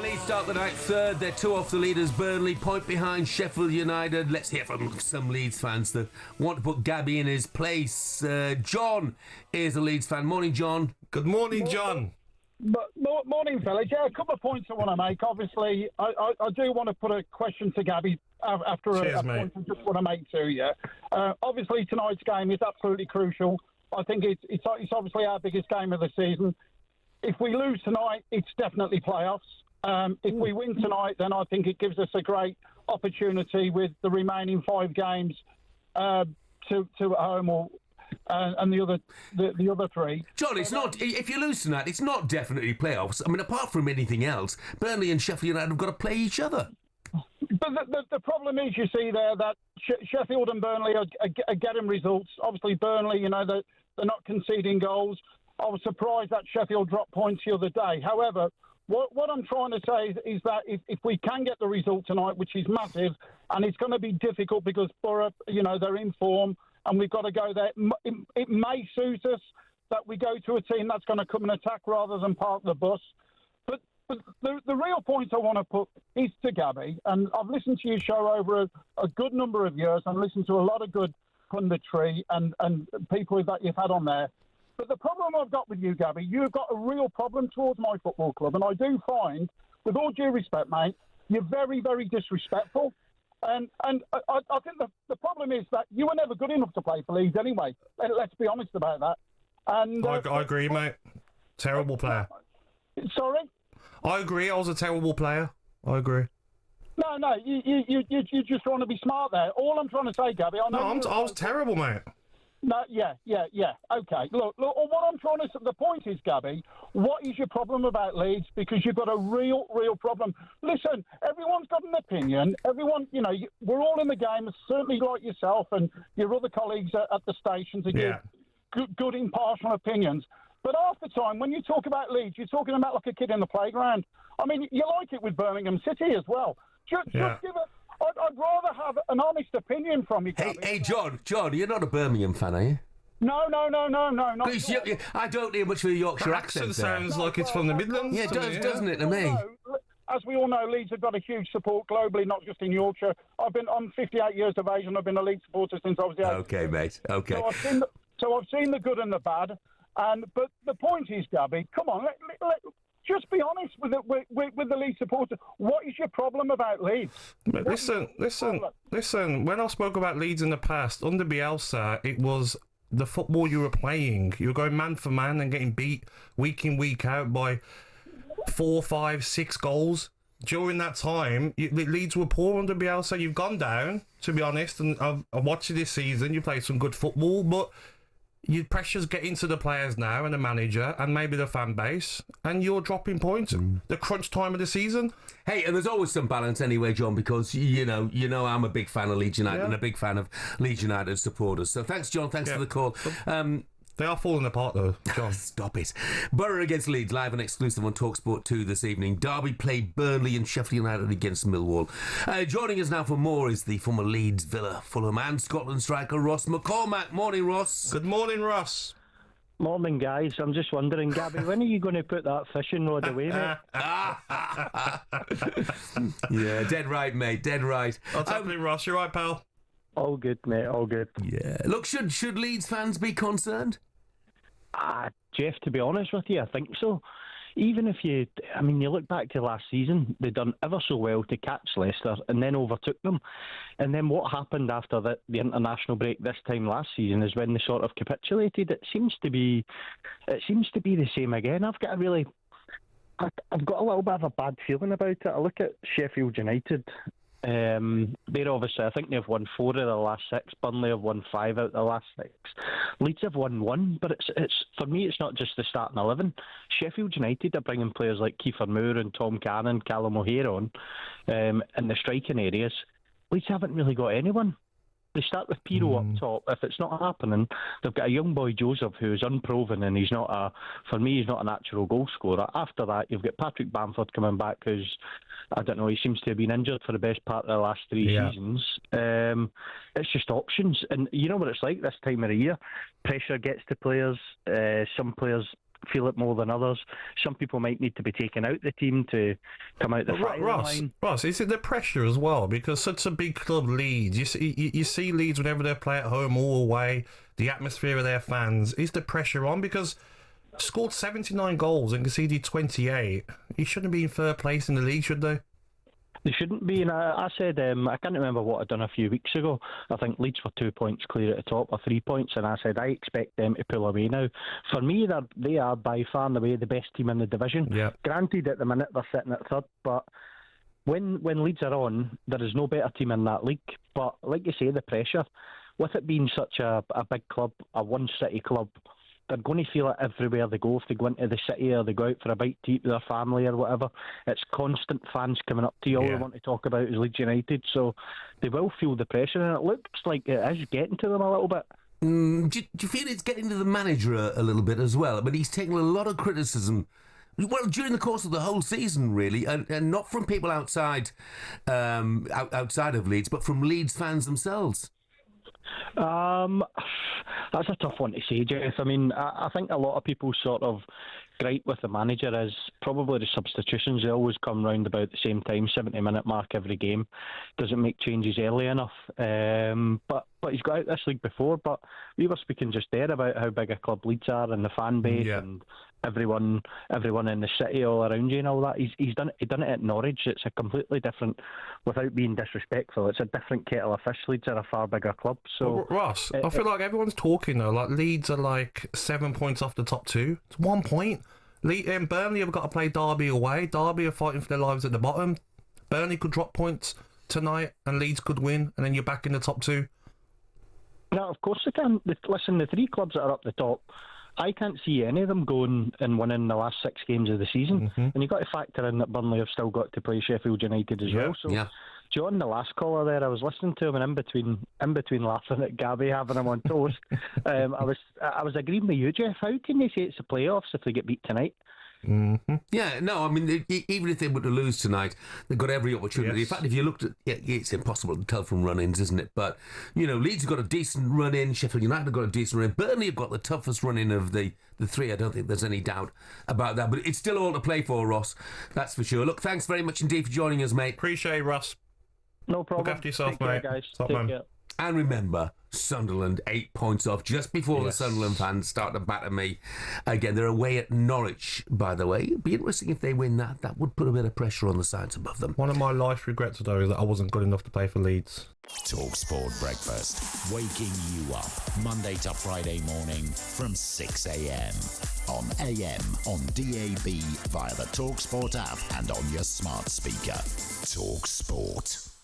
Leeds start the night third. They're 2 off the leaders, Burnley, point behind Sheffield United. Let's hear from some Leeds fans that want to put Gabby in his place. John is a Leeds fan. Morning, John. Good morning, John. Morning, fellas. Yeah, a couple of points I want to make. Obviously, I do want to put a question to Gabby after Cheers, a mate. point I just want to make too, yeah. Obviously, tonight's game is absolutely crucial. I think it's obviously our biggest game of the season. If we lose tonight, it's definitely playoffs. If we win tonight, then I think it gives us a great opportunity with the remaining 5 games to at home or and the other 3. John, it's not. If you lose tonight, it's not definitely playoffs. I mean, apart from anything else, Burnley and Sheffield United have got to play each other. But the problem is, you see there, that Sheffield and Burnley are getting results. Obviously, Burnley, they're not conceding goals. I was surprised that Sheffield dropped points the other day. However, what I'm trying to say is that if we can get the result tonight, which is massive, and it's going to be difficult because Borough, they're in form, and we've got to go there. It may suit us that we go to a team that's going to come and attack rather than park the bus. But the real point I want to put is to Gabby, and I've listened to your show over a good number of years and listened to a lot of good punditry and people that you've had on there. But the problem I've got with you, Gabby, you've got a real problem towards my football club. And I do find, with all due respect, mate, you're very, very disrespectful. And I think the problem is that you were never good enough to play for Leeds anyway. Let's be honest about that. And I agree, mate. Terrible player. Sorry? I agree. I was a terrible player. I agree. No, you just trying to be smart there. All I'm trying to say, Gabby, I was terrible, mate. No, yeah. Okay. Look, what I'm trying to say, the point is, Gabby, what is your problem about Leeds? Because you've got a real problem. Listen, everyone's got an opinion. Everyone, we're all in the game, certainly like yourself and your other colleagues at the station to give good impartial opinions. But half the time, when you talk about Leeds, you're talking about like a kid in the playground. I mean, you like it with Birmingham City as well. Just give it... I'd rather have an honest opinion from you, Gabby. Hey, John, you're not a Birmingham fan, are you? No, not I don't hear much of a Yorkshire accent. Sounds like it's from the Midlands. Yeah, it does, doesn't it, to me? As we all know, Leeds have got a huge support globally, not just in Yorkshire. I'm 58 years of age and I've been a Leeds supporter since I was young. Okay, mate, okay. So I've seen the good and the bad. But the point is, Gabby, come on, just be honest with the Leeds supporter. What is your problem about Leeds? Listen. When I spoke about Leeds in the past, under Bielsa, it was the football you were playing. You were going man for man and getting beat week in, week out by 4, 5, 6 goals. During that time, Leeds were poor under Bielsa. You've gone down, to be honest, and I've watched you this season. You played some good football, but... your pressure's getting to the players now and the manager and maybe the fan base, and you're dropping points. The crunch time of the season. Hey, and there's always some balance anyway, John, because you know I'm a big fan of Leeds United and a big fan of Leeds United supporters. So thanks, John. Thanks for the call. They are falling apart, though, John. Stop it. Borough against Leeds, live and exclusive on talkSPORT 2 this evening. Derby play Burnley and Sheffield United against Millwall. Joining us now for more is the former Leeds, Villa, Fulham and Scotland striker Ross McCormack. Morning, Ross. Good morning, Ross. Morning, guys. I'm just wondering, Gabby, when are you going to put that fishing rod away, mate? Yeah, dead right, mate, dead right. What's happening, Ross? You right, pal? All good, mate, all good. Yeah. Look, should Leeds fans be concerned? Jeff, to be honest with you, I think so. Even if you look back to last season, they done ever so well to catch Leicester and then overtook them. And then what happened after the international break this time last season is when they sort of capitulated. It seems to be the same again. I've got a little bit of a bad feeling about it. I look at Sheffield United. They're obviously, I think they've won 4 of the last 6. Burnley have won 5 out of the last 6. Leeds have won 1, but it's for me, it's not just the starting 11. Sheffield United are bringing players like Kiefer Moore and Tom Cannon, Callum O'Hare on in the striking areas. Leeds haven't really got anyone. They start with Pirlo up top. If it's not happening, they've got a young boy, Joseph, who's unproven, and he's not a natural goal scorer. After that, you've got Patrick Bamford coming back, who's, I don't know, he seems to have been injured for the best part of the last 3 seasons. It's just options. And you know what it's like this time of the year? Pressure gets to players. Some players feel it more than others. Some people might need to be taken out the team to come out the firing line. Ross, is it the pressure as well? Because such a big club, Leeds, you see Leeds whenever they play at home or away, the atmosphere of their fans, is the pressure on? Because scored 79 goals and conceded 28. He shouldn't be in third place in the league, should they? They shouldn't be, and I said, I can't remember what I'd done a few weeks ago. I think Leeds were 2 points clear at the top, or 3 points, and I said I expect them to pull away now. For me, they are by far and away the best team in the division. Yeah. Granted, at the minute they're sitting at third, but when Leeds are on, there is no better team in that league. But like you say, the pressure, with it being such a big club, a one-city club, they're going to feel it everywhere they go. If they go into the city or they go out for a bite to eat with their family or whatever, it's constant fans coming up to you. All they want to talk about is Leeds United, so they will feel the pressure, and it looks like it is getting to them a little bit. Do you feel it's getting to the manager a little bit as well? I mean, he's taken a lot of criticism, well, during the course of the whole season, really, and not from people outside of Leeds, but from Leeds fans themselves. That's a tough one to say, Jeff. I mean, I think a lot of people sort of gripe with the manager is probably the substitutions. They always come round about the same time, 70-minute mark every game. Doesn't make changes early enough. But he's got out this league before. But we were speaking just there about how big a club Leeds are and the fan base and everyone in the city all around you and all that. He's done it at Norwich. It's a completely different, without being disrespectful, it's a different kettle of fish. Leeds are a far bigger club. So Ross, I feel like everyone's talking though. Like Leeds are like 7 points off the top two. It's 1 point. Burnley have got to play Derby away. Derby are fighting for their lives at the bottom. Burnley could drop points tonight and Leeds could win, and then you're back in the top two. No, of course they can. Listen, the three clubs that are up the top, I can't see any of them going and winning the last 6 games of the season. And you've got to factor in that Burnley have still got to play Sheffield United as well. So, John, the last caller there, I was listening to him, and in between laughing at Gabby having him on toast, I was agreeing with you, Jeff. How can they say it's the playoffs if they get beat tonight? Yeah, no, I mean, even if they were to lose tonight, they've got every opportunity. In fact, if you looked at it's impossible to tell from run-ins, isn't it? But, you know, Leeds have got a decent run-in, Sheffield United have got a decent run-in, Burnley have got the toughest run-in of the three. I don't think there's any doubt about that. But it's still all to play for, Ross, that's for sure. Look, thanks very much indeed for joining us, mate. Appreciate it, Ross. No problem. Look after yourself, Take mate. care, guys. Top Take man. care. And remember, Sunderland 8 points off just before the Sunderland fans start to batter me. Again, they're away at Norwich, by the way. It'd be interesting if they win that. That would put a bit of pressure on the sides above them. One of my life regrets, though, is that I wasn't good enough to play for Leeds. talkSPORT Breakfast, waking you up Monday to Friday morning from 6 a.m. on AM, on DAB, via the talkSPORT app and on your smart speaker. talkSPORT.